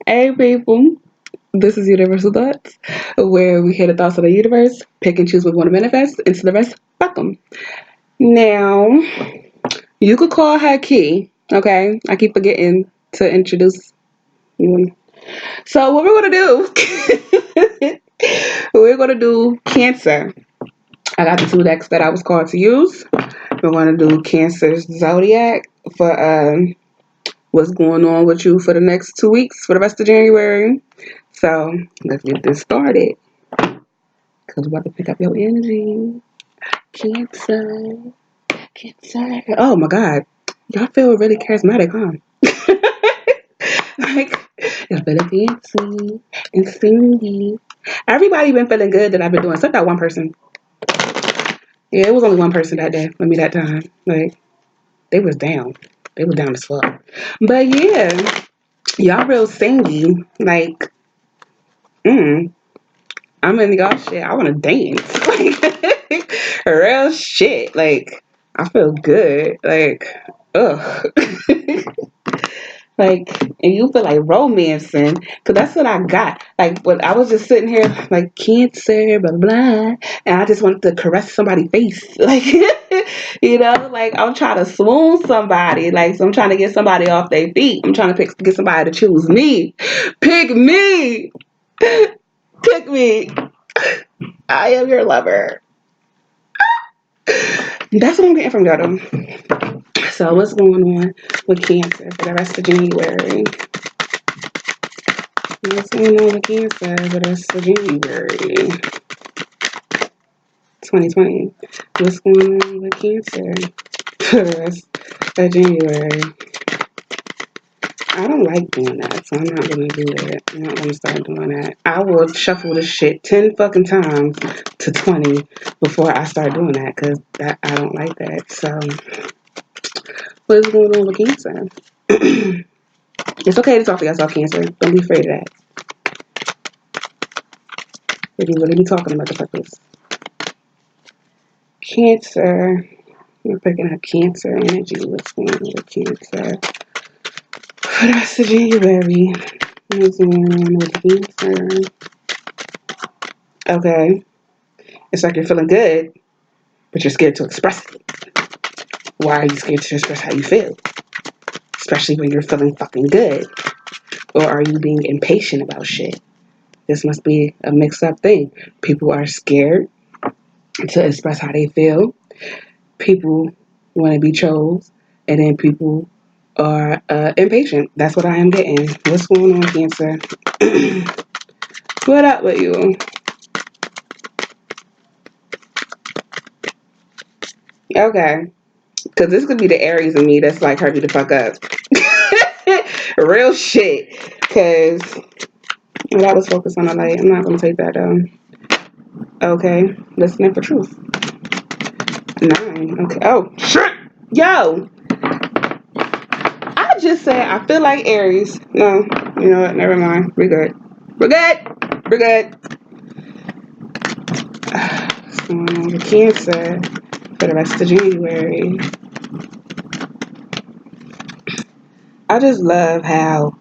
Hey people, this is Universal Thoughts, where we hear the thoughts of the universe, pick and choose what we want to manifest, and to the rest, fuck them. Now, you could call her Key, okay? I keep forgetting to introduce you. So what we're gonna do, we're gonna do Cancer. I got the two decks that I was called to use. We're gonna do Cancer's Zodiac for what's going on with you for the next 2 weeks, for the rest of January. So let's get this started. Because we're about to pick up your energy. Cancer. Cancer. Oh my God. Y'all feel really charismatic, huh? Like, y'all feeling fancy and singy. Everybody been feeling good that I've been doing, except that one person. Yeah, it was only one person that day, with me that time. Like, they was down. They was down as fuck. But yeah, y'all real singy. Like, I'm in y'all shit. I want to dance. Like, real shit. Like, I feel good. Like, ugh. Like, and you feel like romancing, because that's what I got. Like, when I was just sitting here, like, Cancer, blah, blah, blah, and I just wanted to caress somebody's face. Like, like, I'm trying to swoon somebody. Like, so I'm trying to get somebody off their feet. I'm trying to get somebody to choose me. Pick me. Pick me. I am your lover. That's what I'm getting from y'all though. So what's going on with Cancer for the rest of January? What's going on with Cancer for the rest of January 2020? What's going on with Cancer for the rest of January? I don't like doing that, so I'm not gonna do that. I'm not gonna start doing that. I will shuffle this shit 10 fucking times to 20 before I start doing that, because I don't like that. So what is going on with Cancer? It's okay to talk to yourself, Cancer. Don't be afraid of that. If you really be talking about the purpose. Cancer. We're picking up Cancer energy. What's going on with Cancer? For the rest of January. What's going on with Cancer? Okay. It's like you're feeling good, but you're scared to express it. Why are you scared to express how you feel? Especially when you're feeling fucking good. Or are you being impatient about shit? This must be a mixed up thing. People are scared to express how they feel. People want to be chose, and then people are impatient. That's what I am getting. What's going on, Cancer? What up with you? Okay, because this could be the Aries in me that's like, hurry the fuck up. Real shit. Because that was focused on the light. I'm not going to take that down. Okay, listening for truth. 9. Okay. Oh, shit. Yo, I just said I feel like Aries. No, you know what? Never mind. We're good. We're good. We're good. What's going on with Cancer for the rest of January? I just love how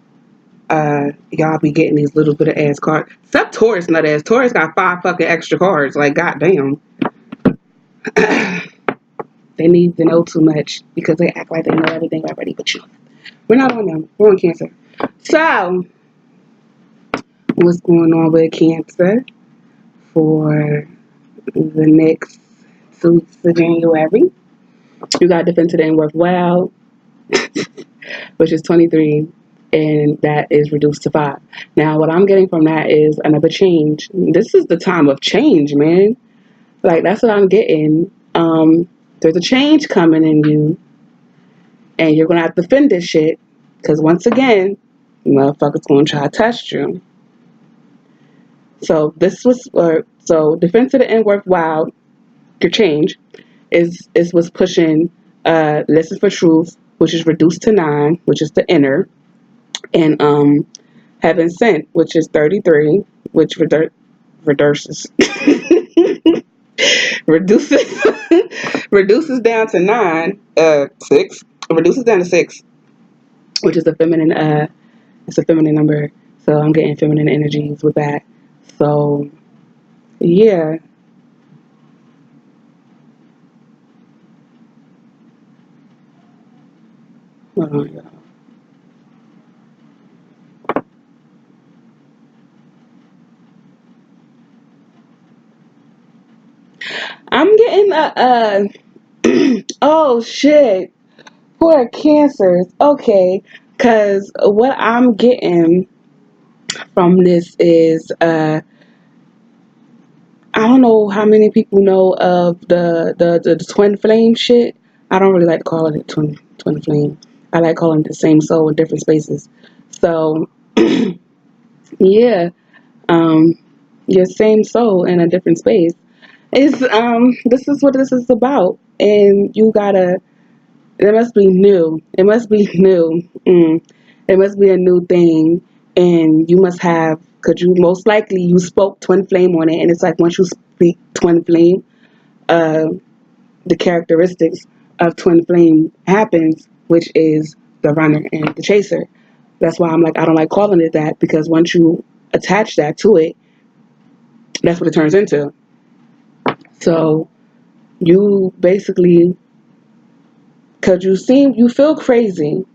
y'all be getting these little bit of ass cards. Except Taurus nut ass. Taurus got 5 fucking extra cards. Like, goddamn. They need to know too much because they act like they know everything already. But you, we're not on them. We're on Cancer. So, what's going on with Cancer for the next 2 weeks of January? You got Defensive and Worthwhile, which is 23, and that is reduced to 5. Now, what I'm getting from that is another change. This is the time of change, man. Like, that's what I'm getting. There's a change coming in you, and you're gonna have to defend this shit, because once again, motherfuckers gonna try to test you. So this was, so Defense of the N Worthwhile, your change, is what's pushing Listen for Truth, which is reduced to 9, which is the inner, and Heaven Sent, which is 33, which reduces reduces reduces down to 9, 6, reduces down to 6, which is a feminine it's a feminine number. So I'm getting feminine energies with that. So yeah. Hold on, y'all. I'm getting oh shit. For cancers. Okay. Cause what I'm getting from this is I don't know how many people know of the twin flame shit. I don't really like calling it twin flame. I like calling it the same soul in different spaces. So yeah, um, your same soul in a different space is this is what this is about, and you gotta. It must be new. It must be new. It must be a new thing, and you must have. Cause you most likely you spoke twin flame on it, and it's like once you speak twin flame, uh, the characteristics of twin flame happens, which is the runner and the chaser. That's why I'm like I don't like calling it that because once you attach that to it, that's what it turns into. So you basically, cause you feel crazy.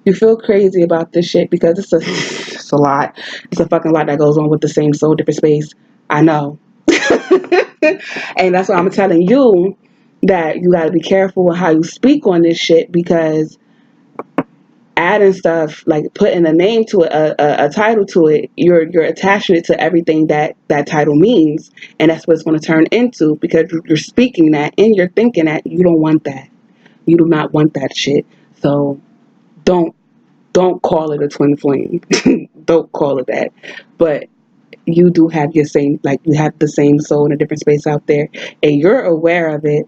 You feel crazy about this shit because it's a lot. It's a fucking lot that goes on with the same soul, different space. I know. And that's why I'm telling you that you got to be careful with how you speak on this shit because adding stuff like putting a name to it, a title to it, you're attaching it to everything that that title means, and that's what it's going to turn into because you're speaking that and you're thinking that you don't want that. You do not want that shit. So don't don't call it a twin flame. Don't call it that. But you do have your same, like you have the same soul in a different space out there, and you're aware of it.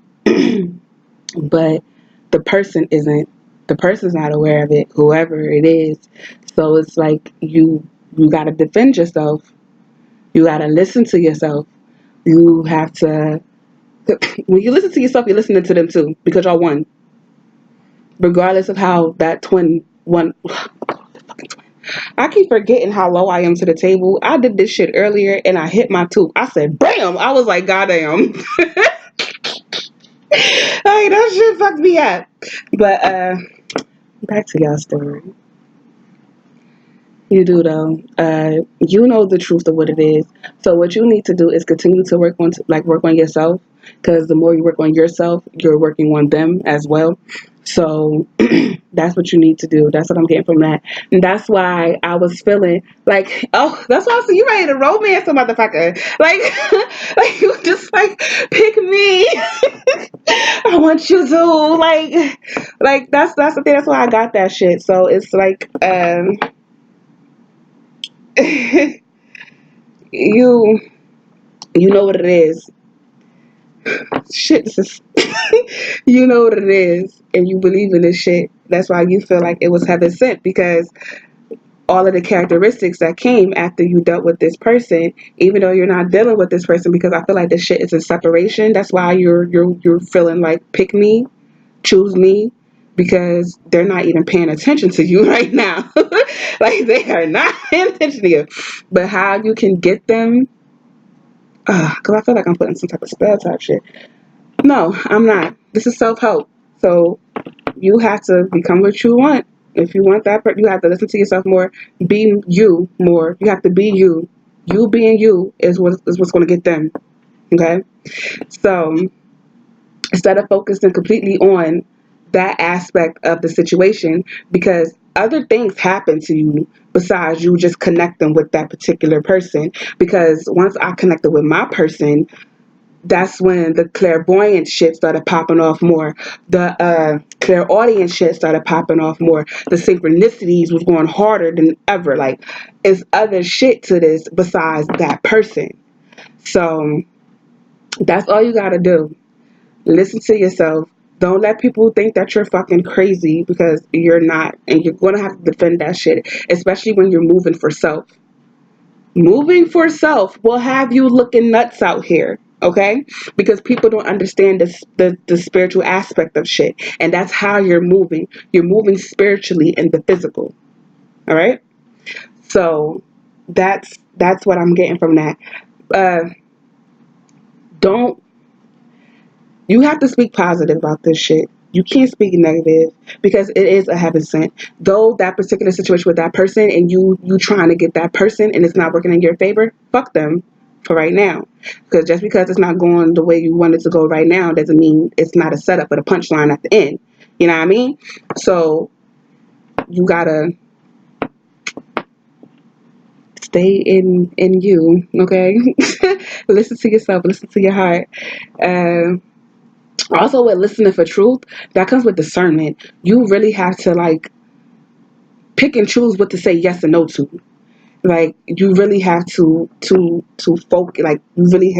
But the person isn't. The person's not aware of it. Whoever it is. So it's like you got to defend yourself. You got to listen to yourself. You have to. When you listen to yourself, you're listening to them too because y'all one. Regardless of how that twin one. I keep forgetting how low I am to the table. I did this shit earlier and I hit my tooth. I said, bam! I was like, goddamn. Hey, that shit fucked me up. But back to y'all story. You do though. You know the truth of what it is. So what you need to do is continue to work on yourself. Because the more you work on yourself, you're working on them as well. So that's what you need to do. That's what I'm getting from that. And that's why I was feeling like, oh, that's why I said you ready to romance a motherfucker. Like, like you just like pick me. I want you to like that's the thing. That's why I got that shit. So it's like you you know what it is. Shit, this is you know what it is, and you believe in this shit. That's why you feel like it was heaven sent because all of the characteristics that came after you dealt with this person, even though you're not dealing with this person, because I feel like this shit is a separation. That's why you're feeling like pick me, choose me, because they're not even paying attention to you right now. Like they are not paying attention to you. But how you can get them? Because I feel like I'm putting some type of spell type shit. No, I'm not. This is self help. So you have to become what you want. If you want that, you have to listen to yourself more. Be you more. You have to be you. You being you is what's going to get them. Okay. So instead of focusing completely on that aspect of the situation, because other things happen to you besides you just connecting with that particular person. Because once I connected with my person, that's when the clairvoyant shit started popping off more. The clairaudient shit started popping off more. The synchronicities was going harder than ever. Like, it's other shit to this besides that person. So that's all you gotta do. Listen to yourself. Don't let people think that you're fucking crazy because you're not, and you're gonna have to defend that shit, especially when you're moving for self. Moving for self will have you looking nuts out here, okay? Because people don't understand the spiritual aspect of shit, and that's how you're moving. You're moving spiritually in the physical, all right? So that's what I'm getting from that. Uh, don't You have to speak positive about this shit. You can't speak negative because it is a heaven sent. Though that particular situation with that person and you trying to get that person and it's not working in your favor, fuck them for right now. Because just because it's not going the way you want it to go right now doesn't mean it's not a setup but a punchline at the end. You know what I mean? So you gotta stay in you, okay? Listen to yourself, listen to your heart. Uh, Also, with listening for truth, that comes with discernment. You really have to like pick and choose what to say yes and no to. Like you really have to focus. Like you really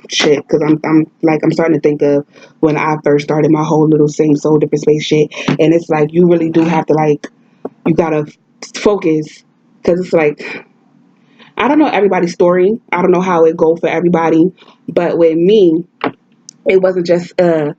shit. Because I'm starting to think of when I first started my whole little same soul different space shit, and it's like you really do have to like you gotta focus because it's like I don't know everybody's story. I don't know how it go for everybody, but with me, it wasn't just a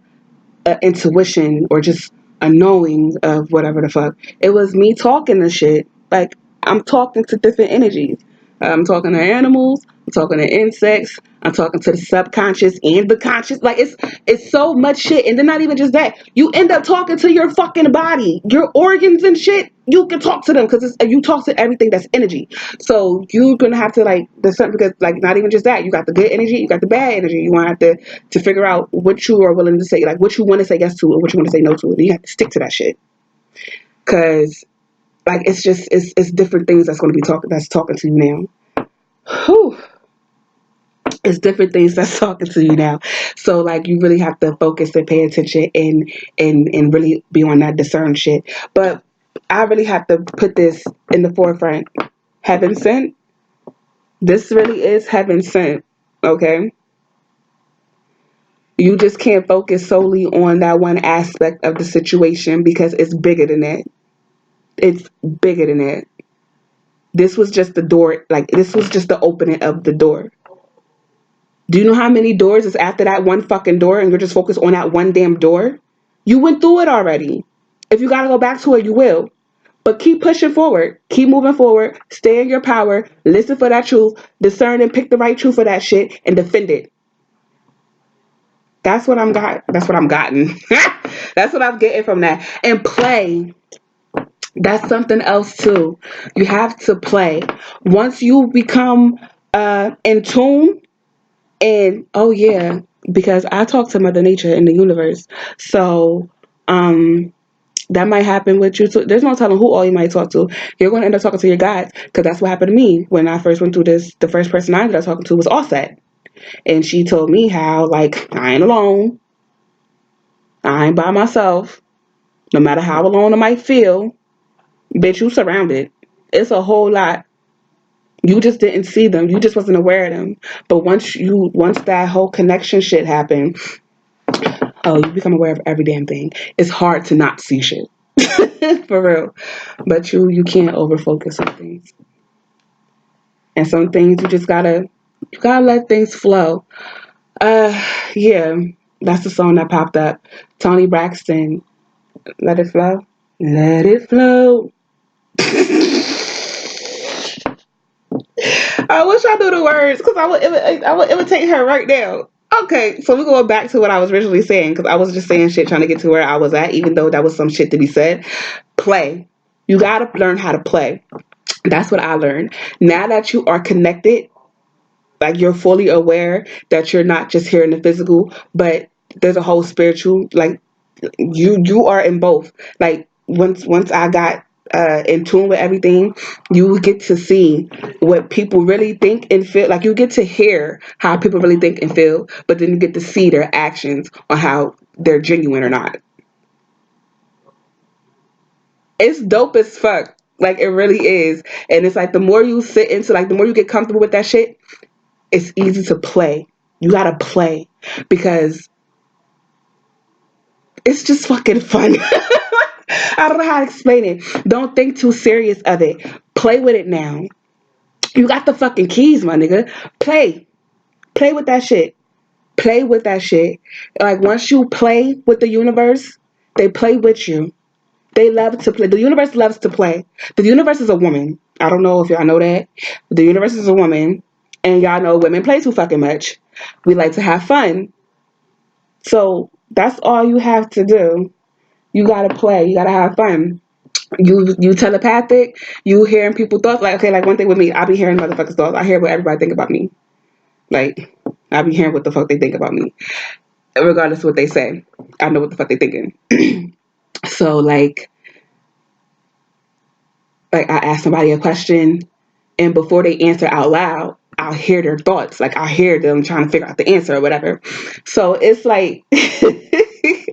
intuition or just a knowing of whatever the fuck. It was me talking to shit. Like I'm talking to different energies. I'm talking to animals. I'm talking to insects. I'm talking to the subconscious and the conscious. Like it's so much shit. And then not even just that. You end up talking to your fucking body, your organs and shit. You can talk to them because you talk to everything that's energy. So you're gonna have to like there's something because like not even just that. You got the good energy, you got the bad energy. You want to have to figure out what you are willing to say, like what you want to say yes to and what you want to say no to. And you have to stick to that shit because like it's just it's different things that's going to be talking to you now. Whew. It's different things that's talking to you now. So like you really have to focus and pay attention and really be on that discern shit. But I really have to put this in the forefront. Heaven sent. This really is heaven sent. Okay. You just can't focus solely on that one aspect of the situation because it's bigger than that. It's bigger than that. This was just the door, like this was just the opening of the door. Do you know how many doors is after that one fucking door and you're just focused on that one damn door? You went through it already. If you gotta go back to it, you will. But keep pushing forward. Keep moving forward. Stay in your power. Listen for that truth. Discern and pick the right truth for that shit and defend it. That's what I'm got. That's what I'm gotten. That's what I'm getting from that. And play. That's something else too. You have to play. Once you become in tune and oh yeah, because I talk to Mother Nature in the universe. So that might happen with you too. There's no telling who all you might talk to. You're gonna end up talking to your guides because that's what happened to me when I first went through this. The first person I ended up talking to was Offset. And she told me how like I ain't alone. I ain't by myself. No matter how alone I might feel, bitch, you surrounded. It's a whole lot. You just didn't see them. You just wasn't aware of them. But once that whole connection shit happened, oh, you become aware of every damn thing. It's hard to not see shit. For real. But you can't over focus on things. And some things you gotta let things flow. Uh yeah. That's the song that popped up. Tony Braxton, Let It Flow. Let it flow. I wish I knew the words because I would imitate her right now. Okay, so we're going back to what I was originally saying because I was just saying shit trying to get to where I was at, even though that was some shit to be said. Play. You gotta learn how to play. That's what I learned. Now that you are connected, like you're fully aware that you're not just here in the physical, but there's a whole spiritual like you are in both. Like once I got in tune with everything, you get to see what people really think and feel. Like you get to hear how people really think and feel, but then you get to see their actions on how they're genuine or not. It's dope as fuck. Like it really is. And it's like the more you sit into like the more you get comfortable with that shit, it's easy to play. You gotta play because it's just fucking fun. I don't know how to explain it. Don't think too serious of it. Play with it now. You got the fucking keys, my nigga. Play. Play with that shit. Play with that shit. Like once you play with the universe, they play with you. They love to play. The universe loves to play. The universe is a woman. I don't know if y'all know that. The universe is a woman. And y'all know women play too fucking much. We like to have fun. So that's all you have to do. You gotta play. You gotta have fun. You telepathic. You hearing people thoughts. Like, okay, like one thing with me, I be hearing motherfuckers thoughts. I hear what everybody think about me. Like, I be hearing what the fuck they think about me. Regardless of what they say. I know what the fuck they thinking. So like I ask somebody a question, and before they answer out loud, I'll hear their thoughts. Like I'll hear them trying to figure out the answer or whatever. So it's like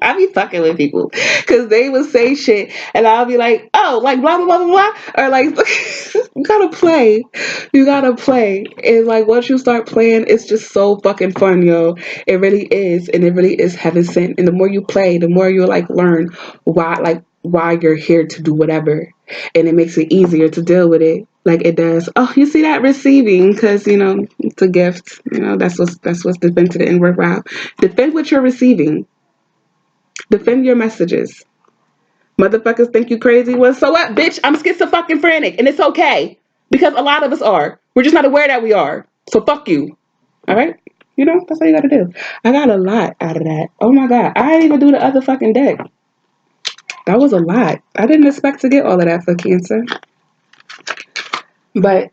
I be fucking with people because they will say shit, and I'll be like, oh, like blah blah blah blah blah, or like you gotta play, you gotta play, and like once you start playing, it's just so fucking fun, yo. It really is, and it really is heaven sent. And the more you play, the more you like learn why you're here to do whatever, and it makes it easier to deal with it like it does. Oh, you see that receiving, because it's a gift. That's what's defend to the inward route. Defend what you're receiving. Defend your messages. Motherfuckers think you crazy. Well, so what, bitch? I'm schizophrenic, and it's okay because a lot of us are. We're just not aware that we are. So fuck you. All right. That's all you gotta do. I got a lot out of that. Oh my god, I didn't even do the other fucking deck. That was a lot. I didn't expect to get all of that for Cancer. But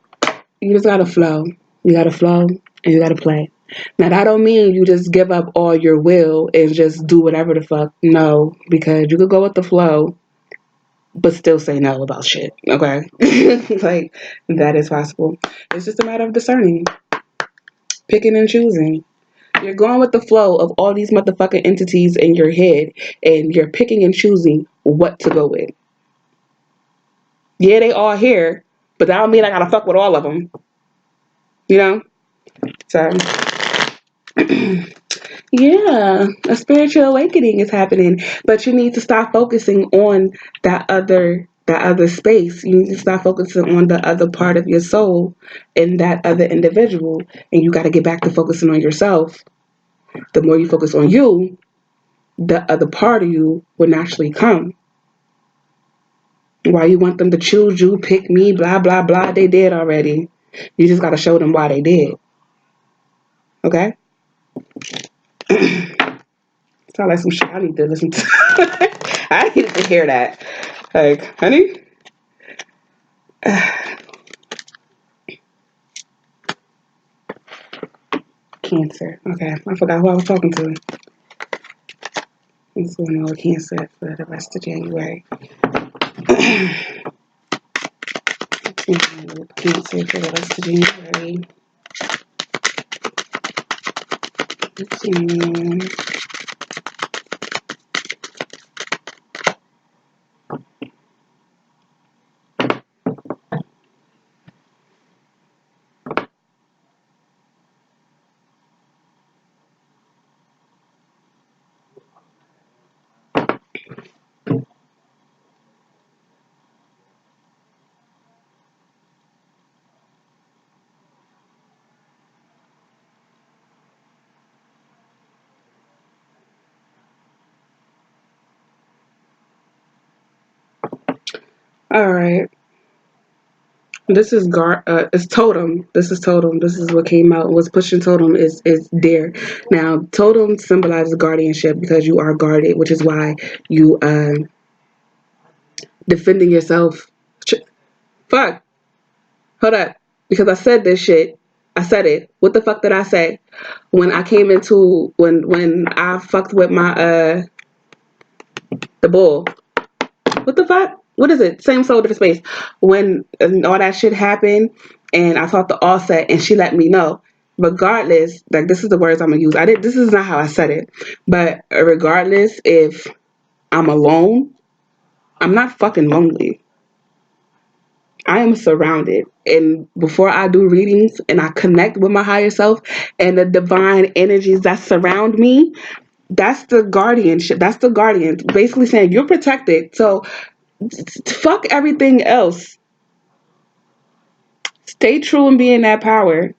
you just gotta flow. You gotta flow and you gotta play. Now that don't mean you just give up all your will and just do whatever the fuck. No, because you could go with the flow, but still say no about shit. Okay, like that is possible. It's just a matter of discerning, picking and choosing. You're going with the flow of all these motherfucking entities in your head, and you're picking and choosing what to go with. Yeah, they all here, but that don't mean I gotta fuck with all of them. You know, so. Yeah, a spiritual awakening is happening, but you need to stop focusing on that other space. You need to stop focusing on the other part of your soul and that other individual, and you got to get back to focusing on yourself. The more you focus on you, the other part of you will naturally come. Why you want them to choose you, pick me, blah blah blah? They did already. You just got to show them why they did. Okay. Sound like some shit I need to listen to. I needed to hear that. Like, honey. Cancer. Okay, I forgot who I was talking to. What's going on with Cancer for the rest of January? Cancer for the rest of January. Let's see. All right. This is it's totem. This is totem. This is what came out. What's pushing totem is there. Now totem symbolizes guardianship because you are guarded, which is why you defending yourself. Fuck. Hold up. Because I said this shit. I said it. What the fuck did I say? When I came into when I fucked with my the bull. What the fuck? What is it? Same soul, different space. When all that shit happened and I talked to Offset and she let me know. Regardless, like this is the words I'm gonna use. This is not how I said it. But regardless if I'm alone, I'm not fucking lonely. I am surrounded. And before I do readings and I connect with my higher self and the divine energies that surround me, that's the guardianship. That's the guardian. Basically saying you're protected. So fuck everything else. Stay true and be in that power.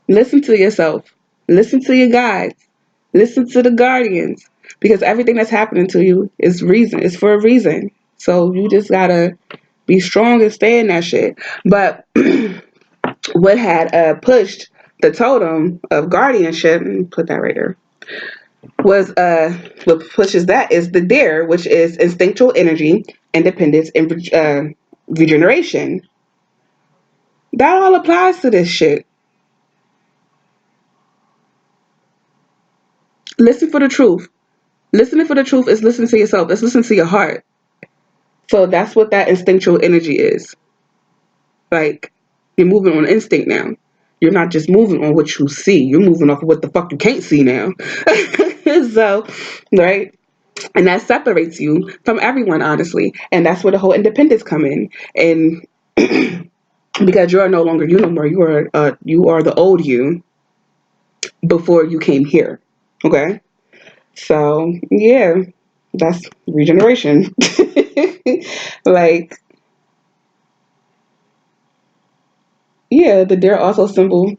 Listen to yourself. Listen to your guides. Listen to the guardians. because everything that's happening to you is reason. It's for a reason. So you just gotta be strong and stay in that shit. But what had pushed the totem of guardianship, and put that right there, was what pushes that is the dare, which is instinctual energy, independence, and regeneration. That all applies to this shit. Listen for the truth. Listening for the truth is listening to yourself. It's listening to your heart. So that's what that instinctual energy is. Like, you're moving on instinct now. You're not just moving on what you see. You're moving off of what the fuck you can't see now. So, right? And that separates you from everyone, honestly. And that's where the whole independence come in. And because you are no longer you no more. You are the old you before you came here. Okay? So yeah, that's regeneration. Like, yeah, the dare also symbol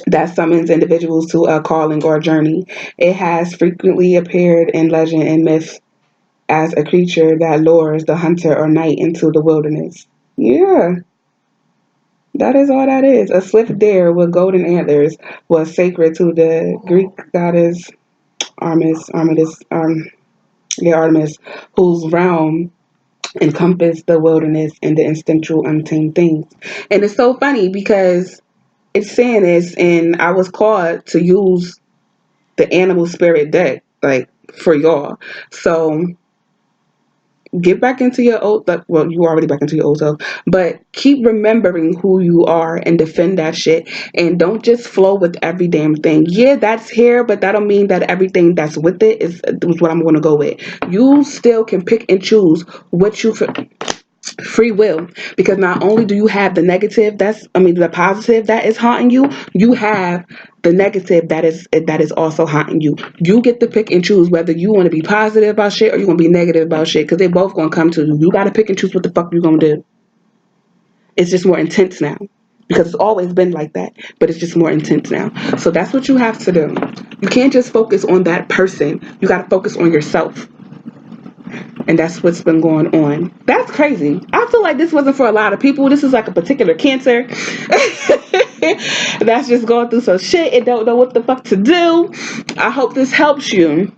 that summons individuals to a calling or journey. It has frequently appeared in legend and myth as a creature that lures the hunter or knight into the wilderness. Yeah, that is all that is. A swift deer with golden antlers was sacred to the Greek goddess Artemis, whose realm encompassed the wilderness and the instinctual untamed things. And it's so funny because it's saying this, and I was called to use the animal spirit deck, like, for y'all. So get back into your old, well, you already back into your old self, but keep remembering who you are and defend that shit. And don't just flow with every damn thing. Yeah, that's here, but that don't mean that everything that's with it is what I'm going to go with. You still can pick and choose what you free will, because not only do you have the negative, the positive that is haunting you, you have the negative that is also haunting you. You get to pick and choose whether you want to be positive about shit or you want to be negative about shit, because they both gonna come to you. You got to pick and choose what the fuck you gonna do. It's just more intense now, because it's always been like that, but it's just more intense now. So that's what you have to do. You can't just focus on that person. You got to focus on yourself. And that's what's been going on. That's crazy. I feel like this wasn't for a lot of people. This is like a particular cancer that's just going through some shit and don't know what the fuck to do. I hope this helps you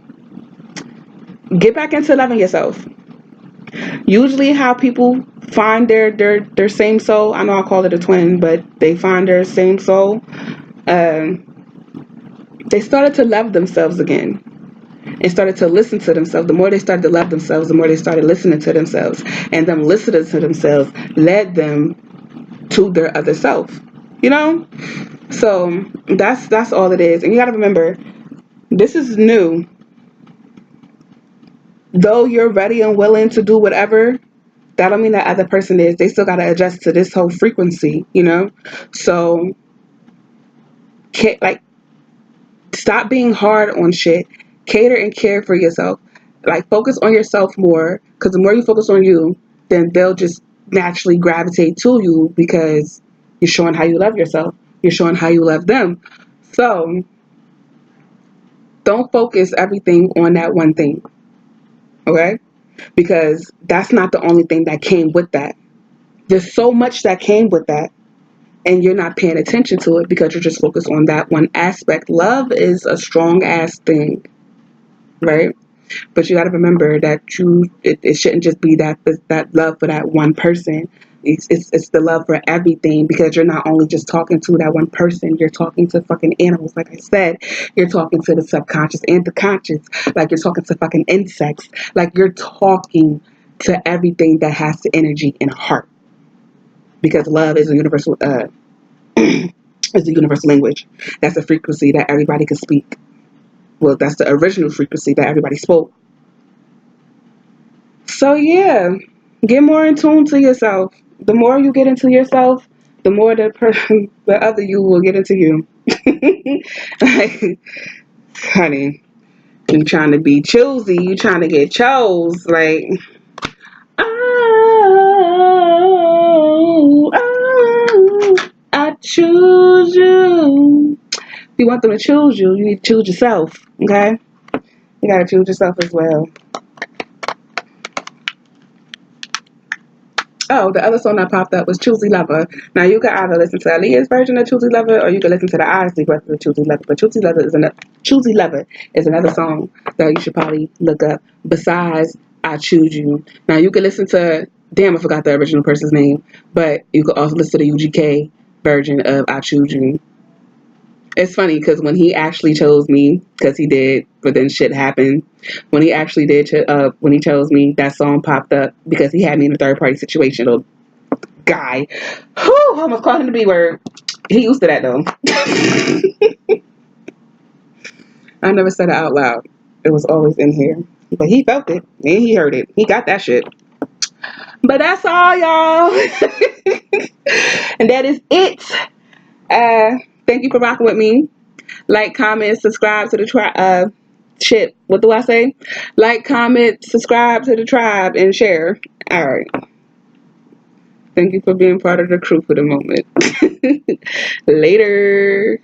get back into loving yourself. Usually how people find their same soul, I know I call it a twin, but they find their same soul. Um, they started to love themselves again and started to listen to themselves. The more they started to love themselves, the more they started listening to themselves. And them listening to themselves led them to their other self. You know? So that's all it is. And you gotta remember, this is new. Though you're ready and willing to do whatever, that don't mean that other person is. They still gotta adjust to this whole frequency, you know? So like, stop being hard on shit. Cater and care for yourself. Like, focus on yourself more, because the more you focus on you, then they'll just naturally gravitate to you, because you're showing how you love yourself. You're showing how you love them. So don't focus everything on that one thing, okay? Because that's not the only thing that came with that. There's so much that came with that, and you're not paying attention to it because you're just focused on that one aspect. Love is a strong ass thing, right? But you got to remember that it shouldn't just be that love for that one person. It's the love for everything, because you're not only just talking to that one person, you're talking to fucking animals, like I said. You're talking to the subconscious and the conscious. Like, you're talking to fucking insects. Like, you're talking to everything that has the energy and heart, because love is a universal is a universal language. That's a frequency that everybody can speak. Well, that's the original frequency that everybody spoke. So yeah, get more in tune to yourself. The more you get into yourself, the more the other you will get into you. Like, honey, you trying to be choosy, you trying to get chose. Like, oh, oh, I choose you. If you want them to choose you, you need to choose yourself. Okay. You gotta choose yourself as well. Oh, the other song that popped up was Choosy Lover. Now you can either listen to Aaliyah's version of Choosy Lover or you can listen to the Odyssey version of Choosy Lover. But Choosy Lover is another song that you should probably look up besides I Choose You. Now you can listen to, damn, I forgot the original person's name, but you could also listen to the UGK version of I Choose You. It's funny because when he actually chose me, because he did, but then shit happened. When he actually did, when he chose me, that song popped up because he had me in a third party situation. Little guy, who almost called him the B word. He used to that though. I never said it out loud. It was always in here, but he felt it and he heard it. He got that shit. But that's all, y'all, and that is it. Thank you for rocking with me. Like, comment, subscribe to the tribe. Shit, what do I say? Like, comment, subscribe to the tribe, and share. All right. Thank you for being part of the crew for the moment. Later.